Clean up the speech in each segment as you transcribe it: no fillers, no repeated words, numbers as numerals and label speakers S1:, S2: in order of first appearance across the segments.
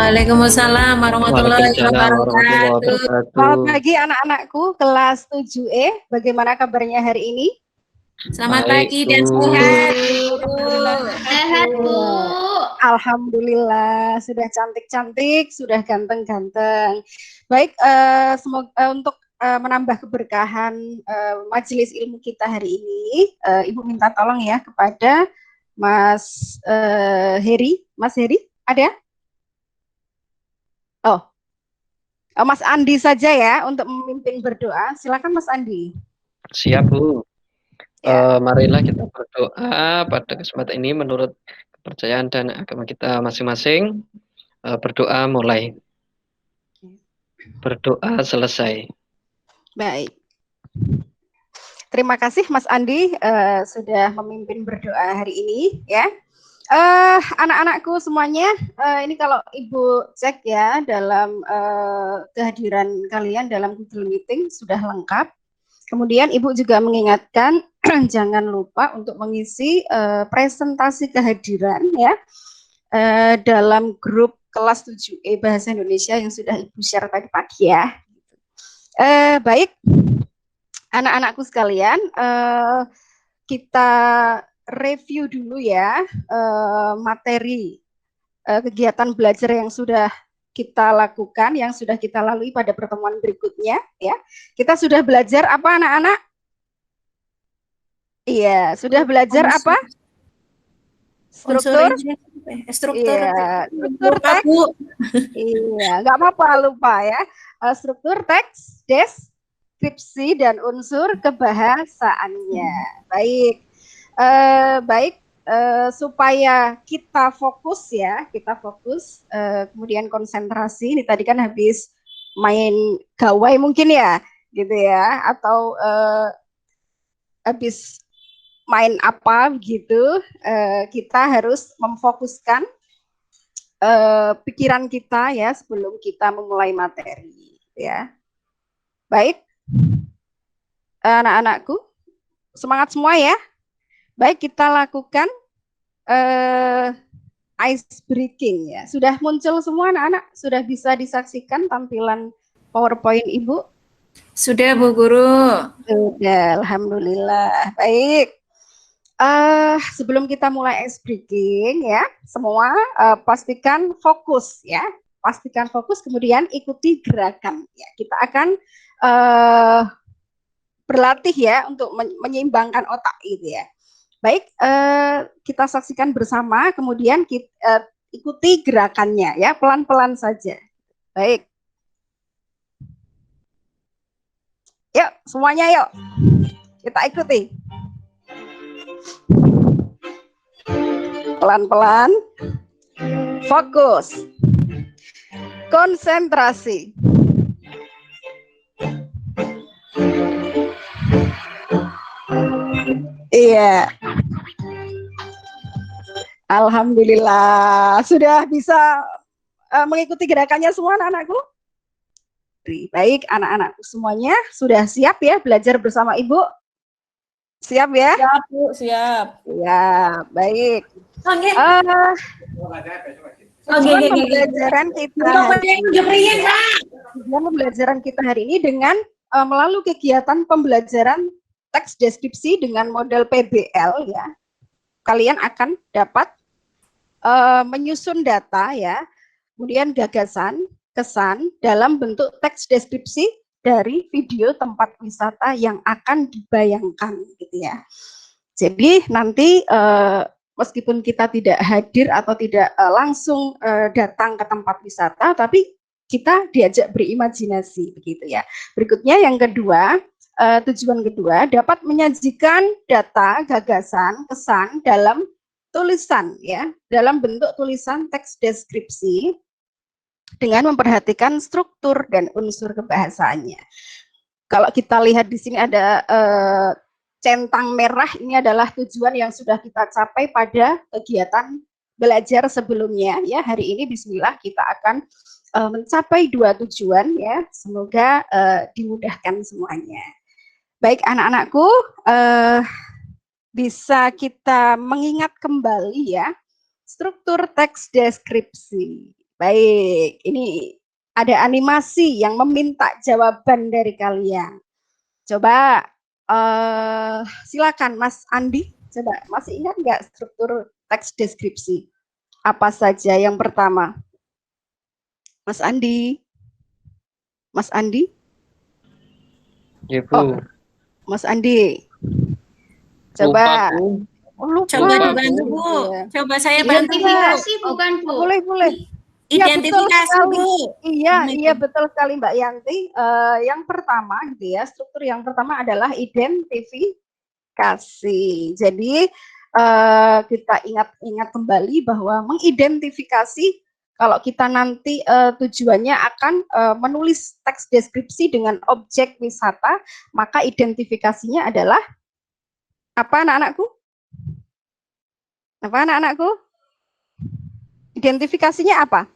S1: Waalaikumsalam warahmatullahi
S2: Waalaikumsalam warahmatullahi
S1: wabarakatuh.
S2: wabarakatuh.
S3: Selamat pagi anak-anakku kelas 7E. Bagaimana kabarnya hari ini?
S1: Selamat
S2: Baik,
S1: pagi dan
S2: Bu.
S1: sehat, Bu.
S4: Sehat, Bu.
S3: Alhamdulillah, sudah cantik-cantik, sudah ganteng-ganteng. Baik, semoga untuk menambah keberkahan majelis ilmu kita hari ini, Ibu minta tolong ya kepada Mas Heri. Mas Heri, ada? Oh, Mas Andi saja ya untuk memimpin berdoa. Silakan Mas Andi.
S2: Siap, Bu.
S3: Ya.
S2: Marilah kita berdoa pada kesempatan ini menurut kepercayaan dan agama kita masing-masing. Berdoa mulai. Berdoa selesai.
S3: Baik. Terima kasih Mas Andi sudah memimpin berdoa hari ini ya. Anak-anakku semuanya, ini kalau Ibu cek ya dalam kehadiran kalian dalam Google Meeting sudah lengkap. Kemudian Ibu juga mengingatkan jangan lupa untuk mengisi presentasi kehadiran ya dalam grup kelas 7E Bahasa Indonesia yang sudah Ibu share tadi pagi ya. Baik, anak-anakku sekalian, kita review dulu ya materi kegiatan belajar yang sudah kita lakukan, yang sudah kita lalui pada pertemuan berikutnya ya. Kita sudah belajar apa anak-anak? Iya, sudah belajar apa? Struktur? Iya, struktur teks. Iya, nggak apa-apa lupa ya. Struktur teks, deskripsi dan unsur kebahasaannya. Baik. Supaya kita fokus ya, kemudian konsentrasi. Ini tadi kan habis main gawai mungkin ya, gitu ya, atau habis main apa gitu. Kita harus memfokuskan pikiran kita ya sebelum kita memulai materi ya. Baik, anak-anakku, semangat semua ya. Baik, kita lakukan ice breaking ya. Sudah muncul semua anak-anak? Sudah bisa disaksikan tampilan PowerPoint Ibu?
S1: Sudah, Bu Guru.
S3: Sudah, alhamdulillah. Baik. Sebelum kita mulai ice breaking ya, semua pastikan fokus ya. Pastikan fokus, kemudian ikuti gerakan ya. Kita akan berlatih ya untuk menyeimbangkan otak gitu ya. Baik, kita saksikan bersama, kemudian kita ikuti gerakannya ya, pelan-pelan saja. Baik. Yuk, semuanya yuk. Kita ikuti. Pelan-pelan. Fokus. Konsentrasi. Iya. Alhamdulillah. Sudah bisa mengikuti gerakannya semua anak-anakku? Baik, anak-anakku semuanya sudah siap ya belajar bersama Ibu? Siap ya?
S4: Siap, Bu, siap.
S3: Ya, baik. Pembelajaran kita hari ini dengan melalui kegiatan pembelajaran teks deskripsi dengan model PBL ya. Kalian akan dapat menyusun data ya, kemudian gagasan, kesan dalam bentuk teks deskripsi dari video tempat wisata yang akan dibayangkan gitu ya. Jadi nanti meskipun kita tidak hadir atau tidak langsung datang ke tempat wisata, tapi kita diajak berimajinasi begitu ya. Berikutnya yang kedua, tujuan kedua dapat menyajikan data, gagasan, kesan dalam tulisan ya, dalam bentuk tulisan teks deskripsi dengan memperhatikan struktur dan unsur kebahasaannya. Kalau kita lihat di sini ada centang merah, ini adalah tujuan yang sudah kita capai pada kegiatan belajar sebelumnya ya. Hari ini bismillah kita akan mencapai dua tujuan ya. Semoga dimudahkan semuanya. Baik anak-anakku, bisa kita mengingat kembali ya struktur teks deskripsi. Baik, ini ada animasi yang meminta jawaban dari kalian. Coba silakan Mas Andi, coba masih ingat nggak struktur teks deskripsi? Apa saja yang pertama? Mas Andi? Mas Andi?
S2: Ya, Bu.
S3: Oh, Mas Andi. Coba.
S2: Lupa, Bu.
S3: Oh, lupa.
S1: Coba dibantu, Bu.
S3: Iya.
S1: Coba saya bantu, Bu.
S5: Identifikasi bukan, Bu.
S3: Boleh, boleh. Iya, betul
S1: Identifikasi,
S3: sekali.
S1: Bu.
S3: Iya betul sekali Mbak Yanti. Yang pertama gitu ya, struktur yang pertama adalah identifikasi. Jadi kita ingat kembali bahwa mengidentifikasi kalau kita nanti tujuannya akan menulis teks deskripsi dengan objek wisata, maka identifikasinya adalah apa anak-anakku? Apa anak-anakku? Identifikasinya apa?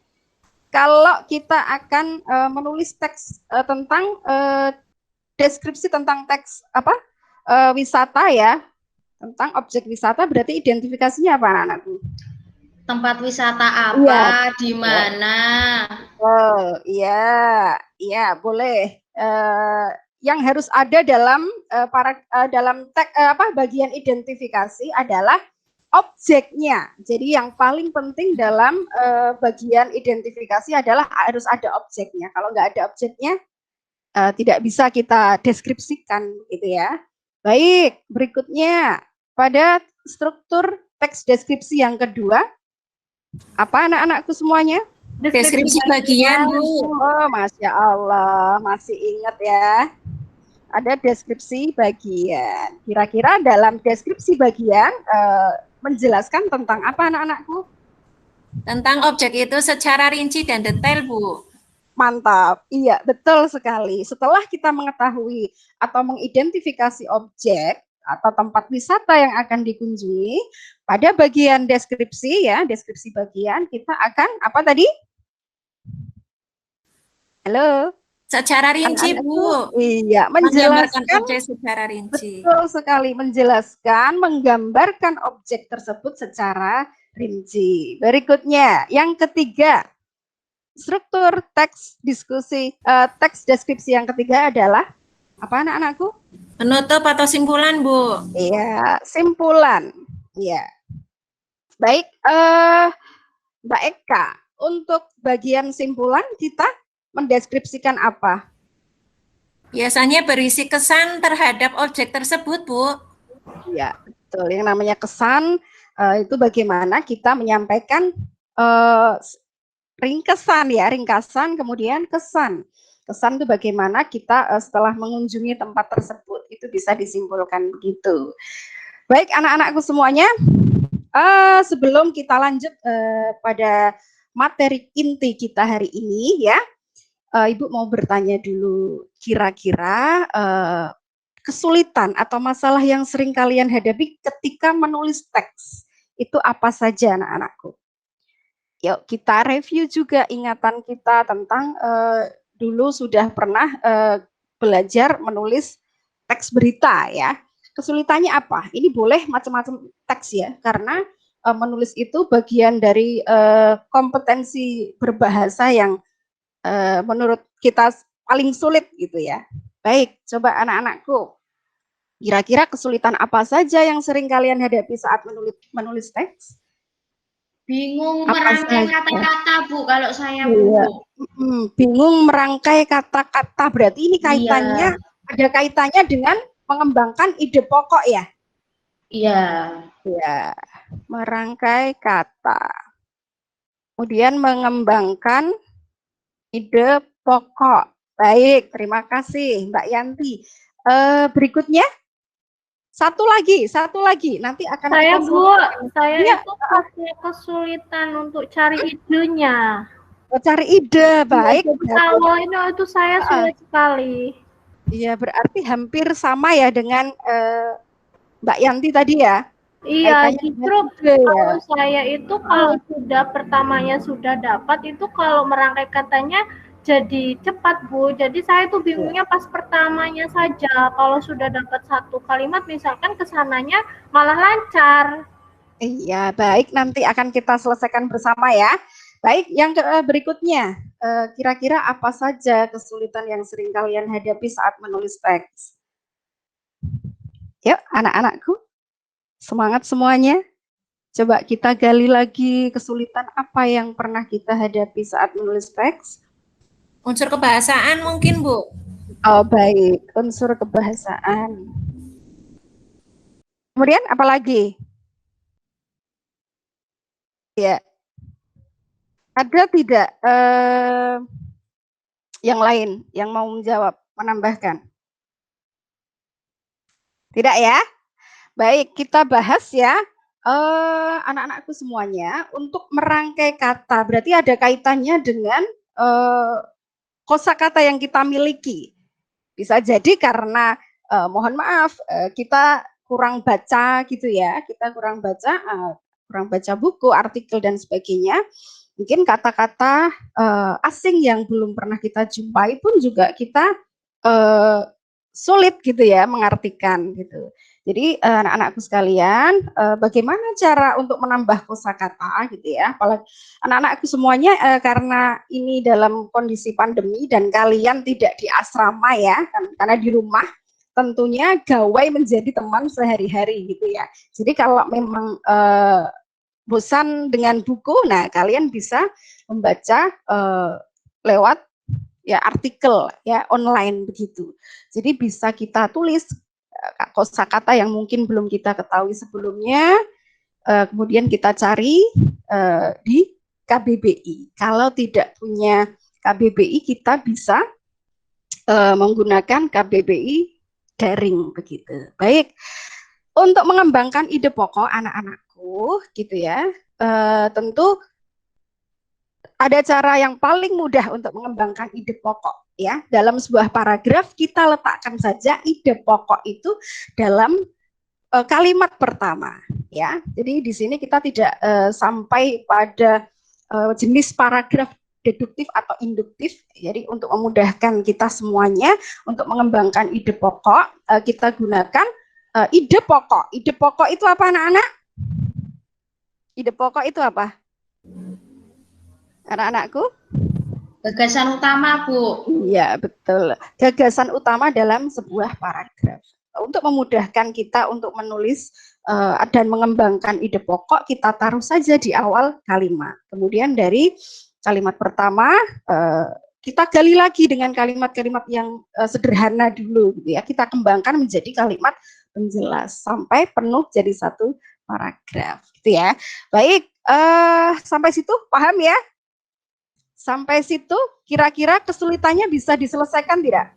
S3: Kalau kita akan menulis teks tentang deskripsi tentang teks apa wisata ya, tentang objek wisata, berarti identifikasinya apa anak-anakku?
S5: Tempat wisata apa, di mana?
S3: Oh iya, iya boleh. Yang harus ada dalam dalam teks bagian identifikasi adalah objeknya. Jadi yang paling penting dalam bagian identifikasi adalah harus ada objeknya. Kalau nggak ada objeknya, tidak bisa kita deskripsikan, gitu ya. Baik, berikutnya pada struktur teks deskripsi yang kedua, apa anak-anakku semuanya?
S1: Deskripsi bagian, Bu.
S3: Oh, Masya Allah, masih ingat ya. Ada deskripsi bagian. Kira-kira dalam deskripsi bagian menjelaskan tentang apa anak-anakku?
S1: Tentang objek itu secara rinci dan detail, Bu.
S3: Mantap, iya betul sekali. Setelah kita mengetahui atau mengidentifikasi objek atau tempat wisata yang akan dikunjungi, pada bagian deskripsi ya, deskripsi bagian kita akan apa tadi? Halo?
S1: Secara rinci, Bu.
S3: Iya,
S1: Menggambarkan
S3: menjelaskan
S1: objek secara rinci.
S3: betul sekali, menjelaskan, menggambarkan objek tersebut secara rinci. Berikutnya, yang ketiga, struktur teks diskusi, teks deskripsi yang ketiga adalah apa anak-anakku?
S1: Penutup atau simpulan, Bu.
S3: Iya, simpulan. Iya. Baik, Mbak Eka, untuk bagian simpulan kita mendeskripsikan apa?
S1: Biasanya berisi kesan terhadap objek tersebut, Bu.
S3: Ya, betul. Yang namanya kesan itu bagaimana kita menyampaikan ringkesan ya, ringkasan, kemudian kesan. Kesan itu bagaimana kita setelah mengunjungi tempat tersebut itu bisa disimpulkan begitu. Baik anak-anakku semuanya, sebelum kita lanjut pada materi inti kita hari ini ya, Ibu mau bertanya dulu, kira-kira kesulitan atau masalah yang sering kalian hadapi ketika menulis teks itu apa saja anak-anakku? Yuk kita review juga ingatan kita tentang dulu sudah pernah belajar menulis teks berita ya. Kesulitannya apa? Ini boleh macam-macam teks ya, karena menulis itu bagian dari kompetensi berbahasa yang menurut kita paling sulit gitu ya. Baik, coba anak-anakku, kira-kira kesulitan apa saja yang sering kalian hadapi saat menulis teks?
S5: Bingung
S3: Apa
S5: merangkai
S3: saja?
S5: kata-kata, Bu, kalau saya,
S3: Iya.
S5: Bu.
S3: Bingung merangkai kata-kata, berarti ini kaitannya, ada kaitannya dengan mengembangkan ide pokok ya?
S5: Iya.
S3: Ya, merangkai kata. Kemudian mengembangkan ide pokok. Baik, terima kasih Mbak Yanti. Berikutnya, satu lagi. Nanti akan
S6: Saya
S3: kita
S6: Bu, saya
S3: Iya.
S6: itu pasti kesulitan untuk cari idenya.
S3: cari ide. Baik.
S6: Jadi kalau itu saya sulit sekali.
S3: Iya, berarti hampir sama ya dengan Mbak Yanti tadi ya.
S6: Iya,
S3: Kaitannya
S6: justru
S3: dengan ide,
S6: kalau saya itu kalau sudah pertamanya sudah dapat itu kalau merangkai katanya jadi cepat Bu. Jadi saya tuh bingungnya pas pertamanya saja. Kalau sudah dapat satu kalimat misalkan kesananya malah lancar.
S3: Iya, baik. Nanti akan kita selesaikan bersama ya. Baik, yang berikutnya, kira-kira apa saja kesulitan yang sering kalian hadapi saat menulis teks? Yuk, anak-anakku, semangat semuanya. Coba kita gali lagi kesulitan apa yang pernah kita hadapi saat menulis teks.
S1: Unsur kebahasaan mungkin, Bu.
S3: Oh, baik, unsur kebahasaan. Kemudian apa lagi? Ya. Ada tidak yang lain yang mau menjawab, menambahkan? Tidak ya? Baik, kita bahas ya. Anak-anakku semuanya, untuk merangkai kata, berarti ada kaitannya dengan kosakata yang kita miliki. Bisa jadi karena mohon maaf kita kurang baca gitu ya, kita kurang baca buku, artikel dan sebagainya. Mungkin kata-kata asing yang belum pernah kita jumpai pun juga kita sulit gitu ya mengartikan gitu. Jadi anak-anakku sekalian, bagaimana cara untuk menambah kosakata gitu ya? Apalagi anak-anakku semuanya karena ini dalam kondisi pandemi dan kalian tidak di asrama ya, karena di rumah, tentunya gawai menjadi teman sehari-hari gitu ya. Jadi kalau memang bosan dengan buku, nah kalian bisa membaca lewat ya artikel ya online begitu. Jadi bisa kita tulis kosakata yang mungkin belum kita ketahui sebelumnya, kemudian kita cari di KBBI. Kalau tidak punya KBBI, kita bisa menggunakan KBBI daring begitu. Baik, untuk mengembangkan ide pokok anak-anakku, gitu ya, tentu ada cara yang paling mudah untuk mengembangkan ide pokok ya. Dalam sebuah paragraf kita letakkan saja ide pokok itu dalam kalimat pertama ya. Jadi di sini kita tidak sampai pada jenis paragraf deduktif atau induktif. Jadi untuk memudahkan kita semuanya untuk mengembangkan ide pokok, kita gunakan ide pokok. Ide pokok itu apa anak-anak? Ide pokok itu apa? Anak-anakku?
S5: Gagasan utama, Bu.
S3: Iya, betul. Gagasan utama dalam sebuah paragraf. Untuk memudahkan kita untuk menulis dan mengembangkan ide pokok, kita taruh saja di awal kalimat. Kemudian dari kalimat pertama, kita gali lagi dengan kalimat-kalimat yang sederhana dulu, gitu ya. Kita kembangkan menjadi kalimat penjelas sampai penuh jadi satu paragraf, gitu ya. Baik, sampai situ paham ya? Sampai situ kira-kira kesulitannya bisa diselesaikan tidak?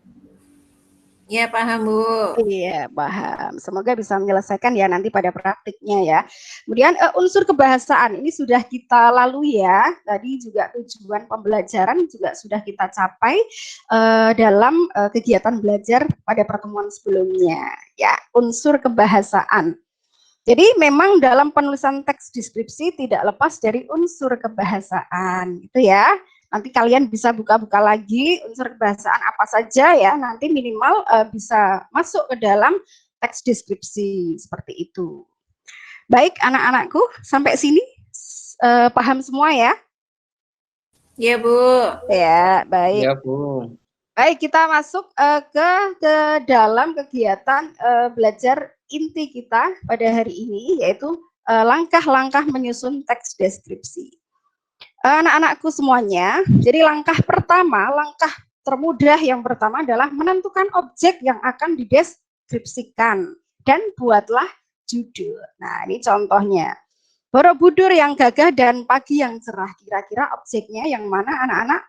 S1: Ya, paham, Bu.
S3: Iya, paham. Semoga bisa menyelesaikan ya nanti pada praktiknya ya. Kemudian unsur kebahasaan ini sudah kita lalui ya. Tadi juga tujuan pembelajaran juga sudah kita capai dalam kegiatan belajar pada pertemuan sebelumnya. Ya, unsur kebahasaan. Jadi memang dalam penulisan teks deskripsi tidak lepas dari unsur kebahasaan, gitu ya. Nanti kalian bisa buka-buka lagi unsur kebahasaan apa saja ya, nanti minimal bisa masuk ke dalam teks deskripsi seperti itu. Baik anak-anakku, sampai sini paham semua ya?
S1: Ya, Bu.
S3: Ya, baik.
S2: Ya, Bu.
S3: Baik, kita masuk ke dalam kegiatan belajar inti kita pada hari ini, yaitu langkah-langkah menyusun teks deskripsi. Anak-anakku semuanya, jadi langkah pertama, langkah termudah yang pertama adalah menentukan objek yang akan dideskripsikan dan buatlah judul. Nah, ini contohnya. Borobudur yang gagah dan pagi yang cerah. Kira-kira objeknya yang mana anak-anak?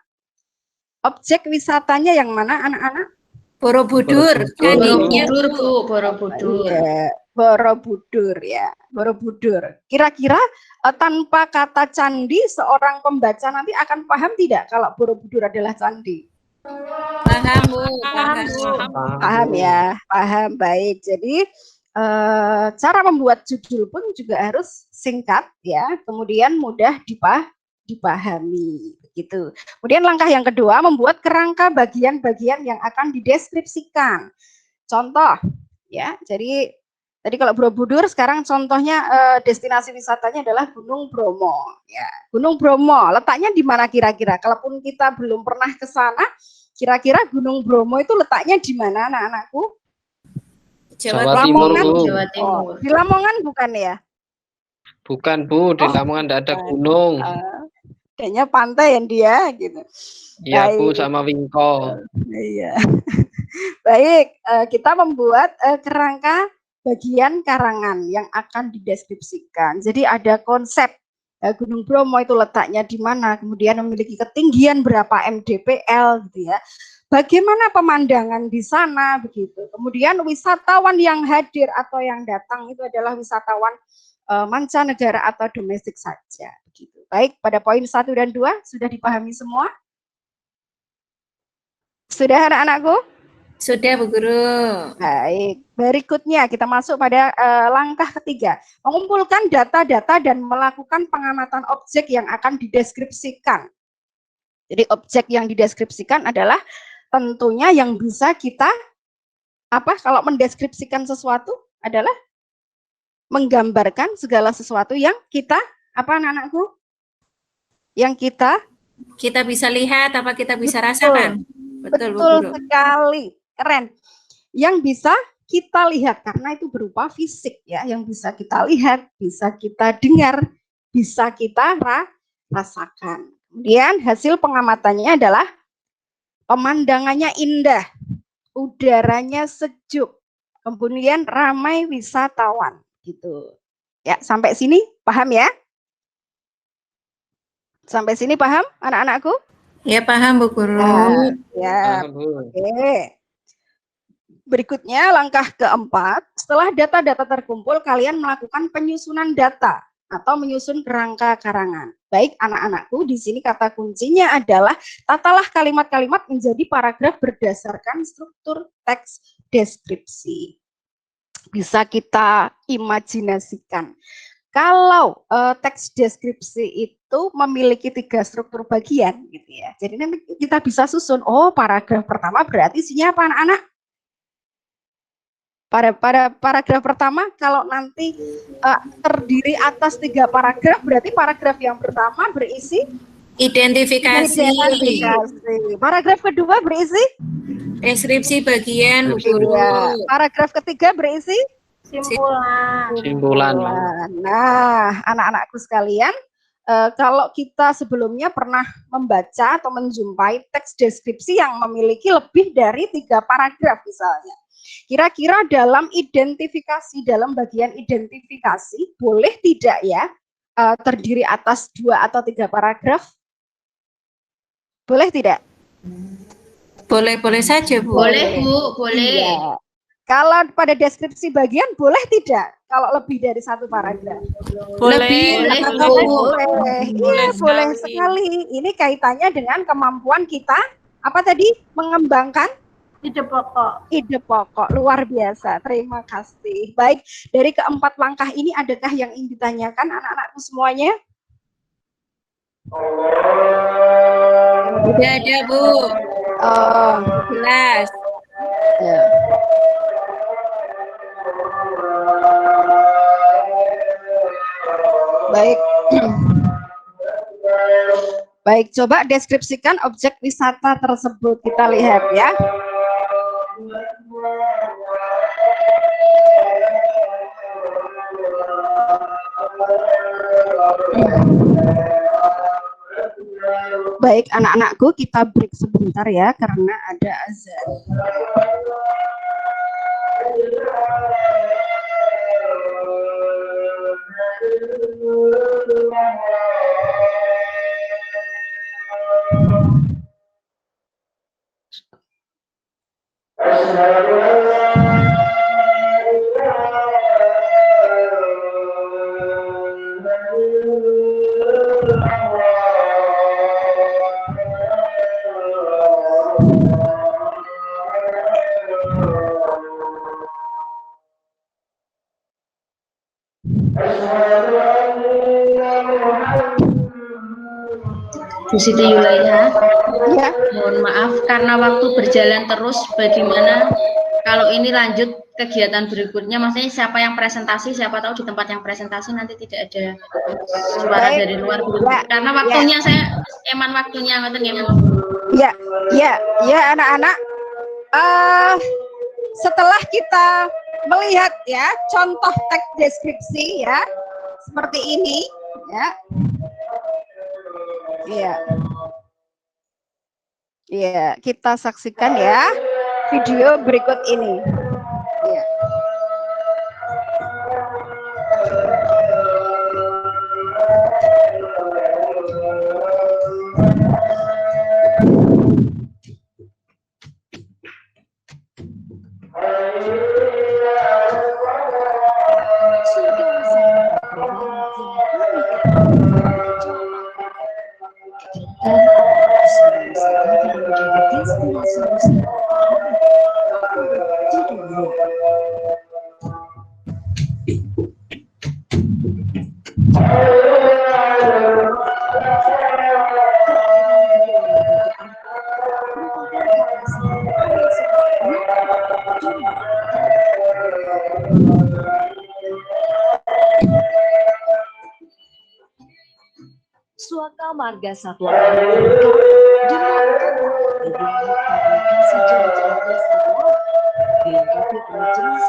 S3: Objek wisatanya yang mana anak-anak?
S1: Borobudur.
S5: Borobudur, Bu. Borobudur.
S3: Ya, Borobudur ya, Borobudur. Kira-kira tanpa kata candi, seorang pembaca nanti akan paham tidak kalau Borobudur adalah candi?
S1: Paham, Bu. Paham.
S3: Paham ya, paham. Baik. Jadi cara membuat judul pun juga harus singkat ya, kemudian mudah dipahami begitu. Kemudian langkah yang kedua, membuat kerangka bagian-bagian yang akan dideskripsikan. Contoh ya, jadi Tadi kalau Borobudur, sekarang contohnya destinasi wisatanya adalah Gunung Bromo. Ya, Gunung Bromo, letaknya di mana kira-kira? Kalaupun kita belum pernah ke sana, kira-kira Gunung Bromo itu letaknya di mana, anak-anakku?
S2: Jawa Timur,
S3: Lamongan,
S2: Bu.
S5: Jawa Timur.
S3: Oh, di Lamongan bukan ya?
S2: Bukan, Bu, di Lamongan tidak ada gunung.
S3: Kayaknya pantai yang dia gitu.
S2: Iya, Bu,
S3: Baik.
S2: sama Wingko.
S3: Iya. Baik, kita membuat kerangka bagian karangan yang akan dideskripsikan. Jadi ada konsep Gunung Bromo itu letaknya di mana, kemudian memiliki ketinggian berapa mdpl gitu ya. Bagaimana pemandangan di sana begitu. Kemudian wisatawan yang hadir atau yang datang itu adalah wisatawan mancanegara atau domestik saja begitu. Baik, pada poin 1 dan 2 sudah dipahami semua? Sudah anak-anakku?
S1: Sudah, Bu Guru.
S3: Baik, berikutnya kita masuk pada langkah ketiga. Mengumpulkan data-data dan melakukan pengamatan objek yang akan dideskripsikan. Jadi objek yang dideskripsikan adalah tentunya yang bisa kita, kalau mendeskripsikan sesuatu adalah menggambarkan segala sesuatu yang kita, anak-anakku? Yang
S1: kita bisa lihat, apa kita bisa
S3: Betul.
S1: rasakan. Betul, Bu
S3: Betul
S1: Guru.
S3: sekali, keren. Yang bisa kita lihat karena itu berupa fisik ya, yang bisa kita lihat, bisa kita dengar, bisa kita rasakan. Kemudian hasil pengamatannya adalah pemandangannya indah, udaranya sejuk, kemudian ramai wisatawan gitu. Ya, sampai sini paham ya? Sampai sini paham anak-anakku?
S1: Ya, paham, Bu Guru.
S3: Ya,
S2: Paham, Bu.
S3: oke. Berikutnya langkah keempat, setelah data-data terkumpul, kalian melakukan penyusunan data atau menyusun kerangka karangan. Baik anak-anakku, di sini kata kuncinya adalah tatalah kalimat-kalimat menjadi paragraf berdasarkan struktur teks deskripsi. Bisa kita imajinasikan. Kalau teks deskripsi itu memiliki 3 struktur bagian gitu ya. Jadi nanti kita bisa susun, oh paragraf pertama berarti isinya apa anak-anak? Pada paragraf pertama kalau nanti terdiri atas 3 paragraf, berarti paragraf yang pertama berisi
S1: Identifikasi.
S3: Paragraf kedua berisi
S1: Deskripsi bagian, Bu Guru.
S3: paragraf ketiga berisi
S6: Simpulan.
S3: Nah, anak-anakku sekalian, kalau kita sebelumnya pernah membaca atau menjumpai teks deskripsi yang memiliki lebih dari 3 paragraf misalnya. Kira-kira dalam identifikasi, dalam bagian identifikasi, boleh tidak ya terdiri atas 2 atau 3 paragraf? Boleh tidak?
S1: Boleh-boleh saja, Bu.
S5: Boleh, Bu, boleh.
S3: Iya. Kalau pada deskripsi bagian boleh tidak? Kalau lebih dari 1 paragraf?
S1: Boleh.
S5: Boleh,
S1: Apa,
S5: Bu.
S1: Bu?
S3: Iya, boleh sekali. Ini kaitannya dengan kemampuan kita, apa tadi? Mengembangkan
S6: Ide pokok.
S3: ide pokok. Luar biasa. Terima kasih. Baik, dari keempat langkah ini adakah yang ingin ditanyakan anak-anakku semuanya?
S1: Sudah ada, Bu. Jelas.
S3: Ya. Baik. Baik, coba deskripsikan objek wisata tersebut. Kita lihat ya. Baik, anak-anakku, kita break sebentar ya karena ada azan.
S5: Bu Siti Yulaiha,
S3: Ya,
S5: mohon maaf karena waktu berjalan terus, bagaimana kalau ini lanjut kegiatan berikutnya, maksudnya siapa yang presentasi, siapa tahu di tempat yang presentasi nanti tidak ada suara
S3: Baik.
S5: dari luar.
S3: Ya,
S5: Karena waktunya saya waktunya ngoten ya, Bu.
S3: Ya anak-anak. Setelah kita melihat ya contoh teks deskripsi ya seperti ini ya. Iya, kita saksikan ya video berikut ini. Iya.
S7: Suaka Marga Satwa dengan komunikasi jelas dilengkapi oleh jenis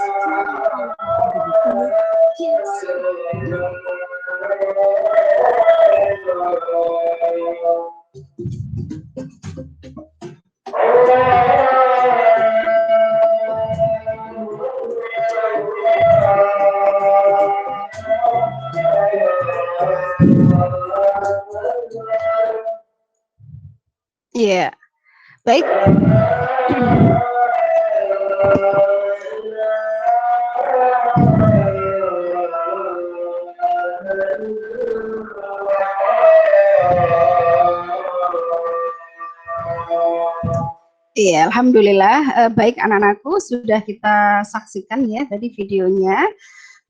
S3: Iya, baik. Iya, alhamdulillah. Baik anak-anakku, sudah kita saksikan ya tadi videonya.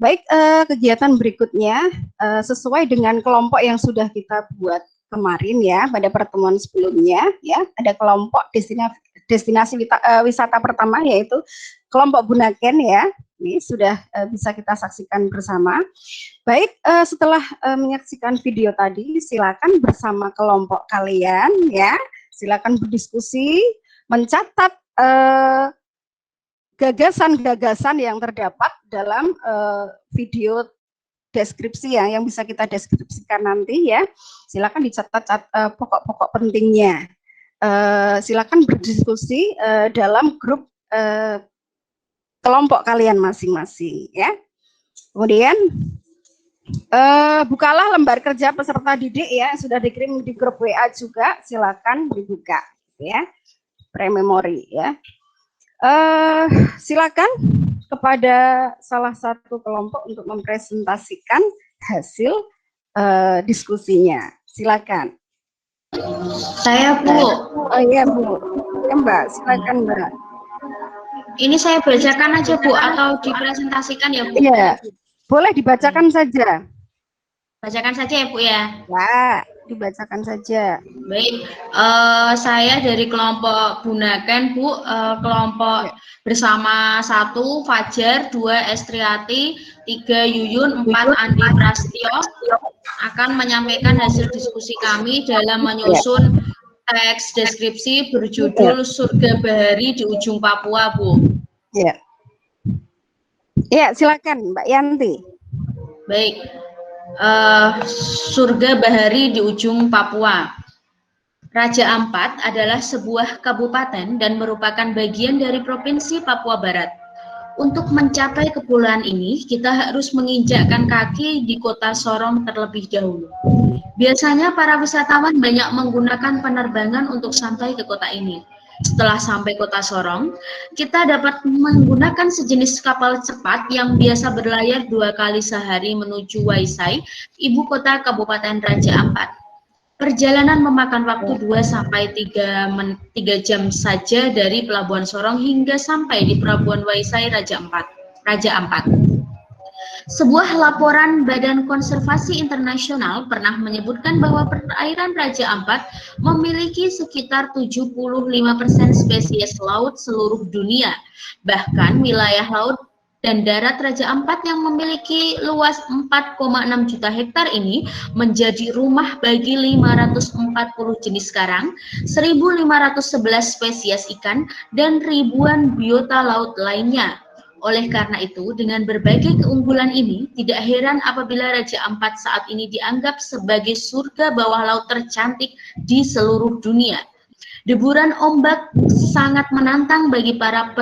S3: Baik, kegiatan berikutnya sesuai dengan kelompok yang sudah kita buat kemarin ya pada pertemuan sebelumnya ya, ada kelompok destinasi wisata pertama yaitu kelompok Bunaken ya. Ini sudah bisa kita saksikan bersama. Baik, setelah menyaksikan video tadi, silakan bersama kelompok kalian ya, silakan berdiskusi, mencatat gagasan-gagasan yang terdapat dalam video deskripsi ya, yang bisa kita deskripsikan nanti ya. Silakan dicatat pokok-pokok pentingnya. Silakan berdiskusi dalam grup kelompok kalian masing-masing ya. Kemudian bukalah lembar kerja peserta didik ya, sudah dikirim di grup WA juga, silakan dibuka ya, pre-memori ya. Silakan kepada salah satu kelompok untuk mempresentasikan hasil diskusinya. Silakan.
S5: Saya, Bu.
S3: Oh iya, Bu. Ya, Mbak, silakan, Mbak.
S5: Ini saya bacakan aja, Bu, atau dipresentasikan ya, Bu?
S3: Iya, boleh dibacakan saja.
S5: Bacakan saja ya, Bu ya.
S3: Ya, dibacakan saja.
S5: Baik, saya dari kelompok Bunaken, Bu, kelompok bersama 1 Fajar, 2 Estriati, 3 Yuyun, 4 Andi Prastio akan menyampaikan hasil diskusi kami dalam menyusun teks deskripsi berjudul Surga Bahari di Ujung Papua, Bu.
S3: Ya. Ya, silakan Mbak Yanti.
S5: Baik. Surga Bahari di Ujung Papua. Raja Ampat adalah sebuah kabupaten dan merupakan bagian dari Provinsi Papua Barat. Untuk mencapai kepulauan ini, kita harus menginjakkan kaki di kota Sorong terlebih dahulu. Biasanya para wisatawan banyak menggunakan penerbangan untuk sampai ke kota ini. Setelah sampai kota Sorong, kita dapat menggunakan sejenis kapal cepat yang biasa berlayar 2 kali sehari menuju Waisai, ibu kota Kabupaten Raja Ampat. Perjalanan memakan waktu 2–3 jam saja dari Pelabuhan Sorong hingga sampai di Pelabuhan Waisai Raja Ampat. Sebuah laporan Badan Konservasi Internasional pernah menyebutkan bahwa perairan Raja Ampat memiliki sekitar 75% spesies laut seluruh dunia. Bahkan wilayah laut dan darat Raja Ampat yang memiliki luas 4,6 juta hektar ini menjadi rumah bagi 540 jenis karang, 1.511 spesies ikan, dan ribuan biota laut lainnya. Oleh karena itu, dengan berbagai keunggulan ini, tidak heran apabila Raja Ampat saat ini dianggap sebagai surga bawah laut tercantik di seluruh dunia. Deburan ombak sangat menantang bagi para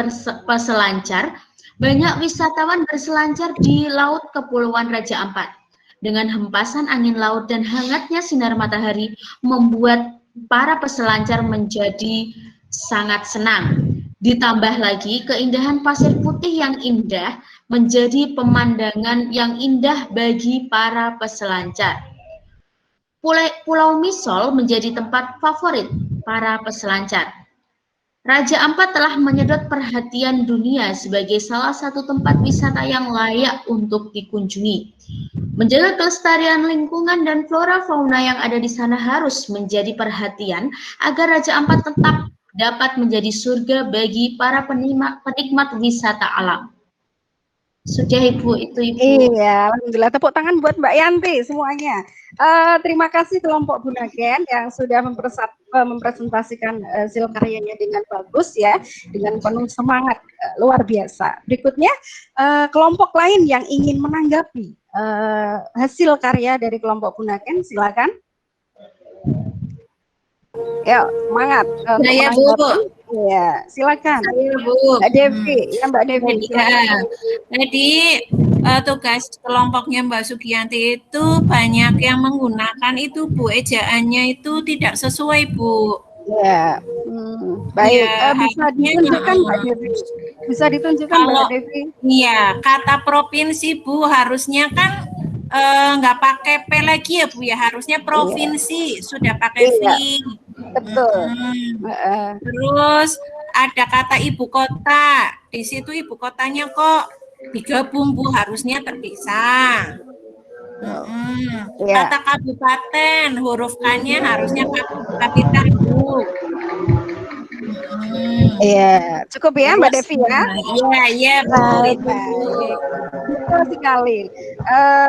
S5: peselancar. Banyak wisatawan berselancar di laut Kepulauan Raja Ampat. Dengan hempasan angin laut dan hangatnya sinar matahari membuat para peselancar menjadi sangat senang. Ditambah lagi keindahan pasir putih yang indah menjadi pemandangan yang indah bagi para peselancar. Pulau Misol menjadi tempat favorit para peselancar. Raja Ampat telah menyedot perhatian dunia sebagai salah satu tempat wisata yang layak untuk dikunjungi. Menjaga kelestarian lingkungan dan flora fauna yang ada di sana harus menjadi perhatian agar Raja Ampat tetap dapat menjadi surga bagi para penikmat wisata alam. Sudah Ibu, itu Ibu.
S3: Iya, alhamdulillah. Tepuk tangan buat Mbak Yanti semuanya. Terima kasih kelompok Bunaken yang sudah mempresentasikan hasil karyanya dengan bagus ya, dengan penuh semangat, luar biasa. Berikutnya kelompok lain yang ingin menanggapi hasil karya dari kelompok Bunaken, silakan. Ya, semangat.
S1: Saya Bu.
S3: Ya, silakan.
S1: Saya Bu.
S3: Mbak Devi, ya Mbak Devi.
S1: Ya. Jadi tugas kelompoknya Mbak Sugiyanti itu banyak yang menggunakan itu Bu, ejaannya itu tidak sesuai Bu.
S3: Ya, baik.
S1: Ya,
S3: Bisa ditunjukkan Mbak Devi. Bisa ditunjukkan Mbak Devi.
S1: Iya, kata provinsi Bu harusnya kan nggak pakai P lagi ya Bu ya, harusnya provinsi sudah pakai V.
S3: Betul.
S1: Terus ada kata ibu kota, di situ ibu kotanya kok digabung Bu, harusnya terpisah. Kata kabupaten, huruf K-nya harusnya kapital Bu.
S3: Iya, cukup ya Mbak Devi ya.
S1: Iya Bu.
S3: Betul sekali.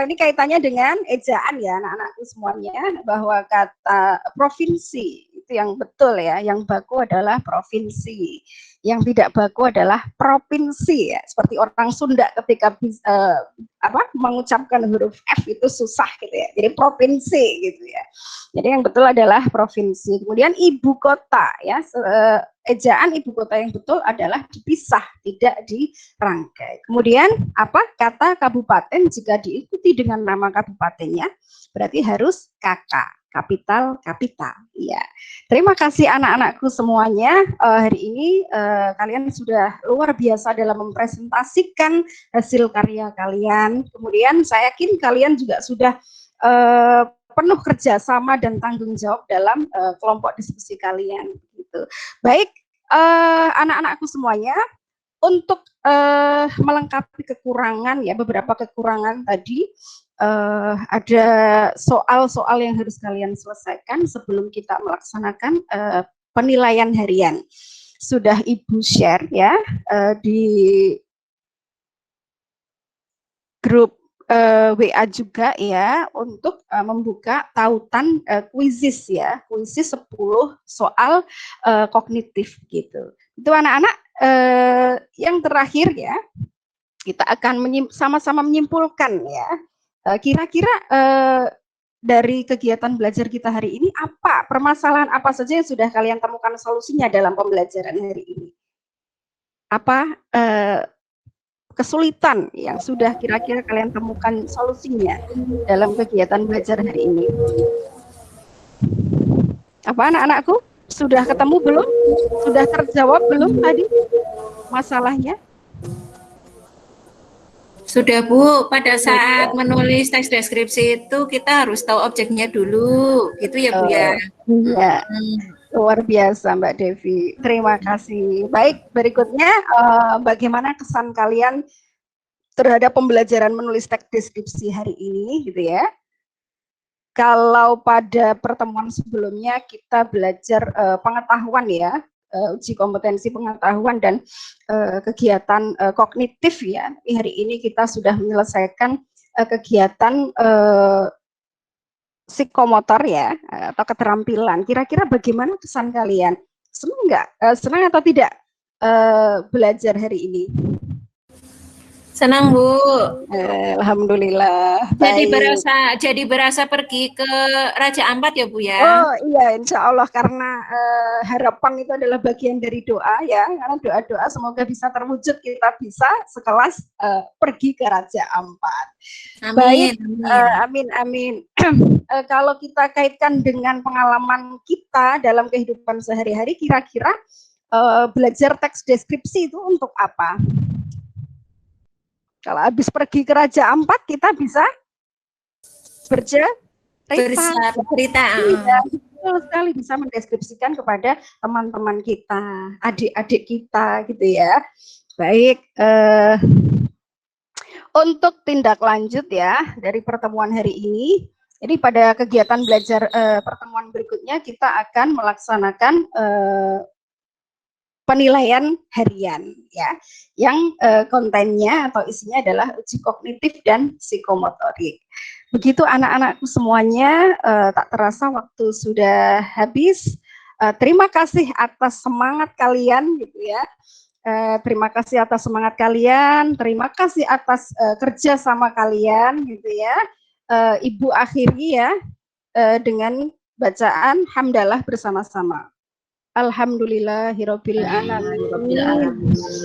S3: Ini kaitannya dengan ejaan ya anak-anakku semuanya, bahwa kata provinsi itu yang betul ya, yang baku adalah provinsi, yang tidak baku adalah provinsi ya. Seperti orang Sunda ketika mengucapkan huruf F itu susah gitu ya. Jadi provinsi gitu ya. Jadi yang betul adalah provinsi. Kemudian ibu kota ya, ejaan ibu kota yang betul adalah dipisah, tidak dirangkai. Kemudian kata kabupaten jika diikuti dengan nama kabupatennya berarti harus KK. Kapital. Ya. Terima kasih anak-anakku semuanya. Hari ini kalian sudah luar biasa dalam mempresentasikan hasil karya kalian. Kemudian saya yakin kalian juga sudah penuh kerjasama dan tanggung jawab dalam kelompok diskusi kalian. Gitu. Baik, anak-anakku semuanya, untuk melengkapi kekurangan ya, beberapa kekurangan tadi. Ada soal-soal yang harus kalian selesaikan sebelum kita melaksanakan penilaian harian. Sudah Ibu share ya di grup WA juga ya, untuk membuka tautan kuisis ya, kuisis 10 soal kognitif gitu. Itu anak-anak. Yang terakhir ya, kita akan sama-sama menyimpulkan ya. Kira-kira dari kegiatan belajar kita hari ini, permasalahan apa saja yang sudah kalian temukan solusinya dalam pembelajaran hari ini? Apa kesulitan yang sudah kira-kira kalian temukan solusinya dalam kegiatan belajar hari ini? Apa anak-anakku? Sudah ketemu belum? Sudah terjawab belum tadi masalahnya?
S1: Sudah Bu, pada saat menulis teks deskripsi itu kita harus tahu objeknya dulu, gitu ya Bu ya?
S3: Iya, luar biasa Mbak Devi, terima kasih. Baik, berikutnya bagaimana kesan kalian terhadap pembelajaran menulis teks deskripsi hari ini gitu ya. Kalau pada pertemuan sebelumnya kita belajar pengetahuan ya, uji kompetensi pengetahuan dan kegiatan kognitif ya. Hari ini kita sudah menyelesaikan kegiatan psikomotor ya, atau keterampilan. Kira-kira bagaimana kesan kalian? Senang nggak? Senang atau tidak belajar hari ini?
S1: Senang, Bu.
S3: Alhamdulillah.
S1: Jadi berasa pergi ke Raja Ampat ya, Bu ya.
S3: Oh iya, insya Allah, karena harapan itu adalah bagian dari doa ya. Karena doa-doa semoga bisa terwujud, kita bisa sekelas pergi ke Raja Ampat.
S1: Amin.
S3: Baik,
S1: Amin.
S3: amin. Kalau kita kaitkan dengan pengalaman kita dalam kehidupan sehari-hari, kira-kira belajar teks deskripsi itu untuk apa? Kalau habis pergi ke Raja Ampat, kita bisa bercerita. Iya, betul sekali, bisa mendeskripsikan kepada teman-teman kita, adik-adik kita gitu ya. Baik, untuk tindak lanjut ya dari pertemuan hari ini. Jadi pada kegiatan belajar pertemuan berikutnya kita akan melaksanakan penilaian harian ya, yang kontennya atau isinya adalah uji kognitif dan psikomotorik. Begitu anak-anakku semuanya, tak terasa waktu sudah habis. Terima kasih atas semangat kalian gitu ya. Terima kasih atas semangat kalian, terima kasih atas kerja sama kalian gitu ya. Ibu akhiri ya dengan bacaan hamdalah bersama-sama. Alhamdulillahirabbil alamin.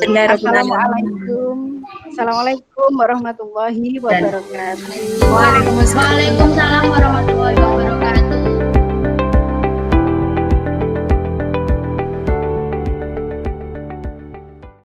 S3: Assalamualaikum. Assalamualaikum warahmatullahi wabarakatuh.
S5: Waalaikumsalam warahmatullahi wabarakatuh.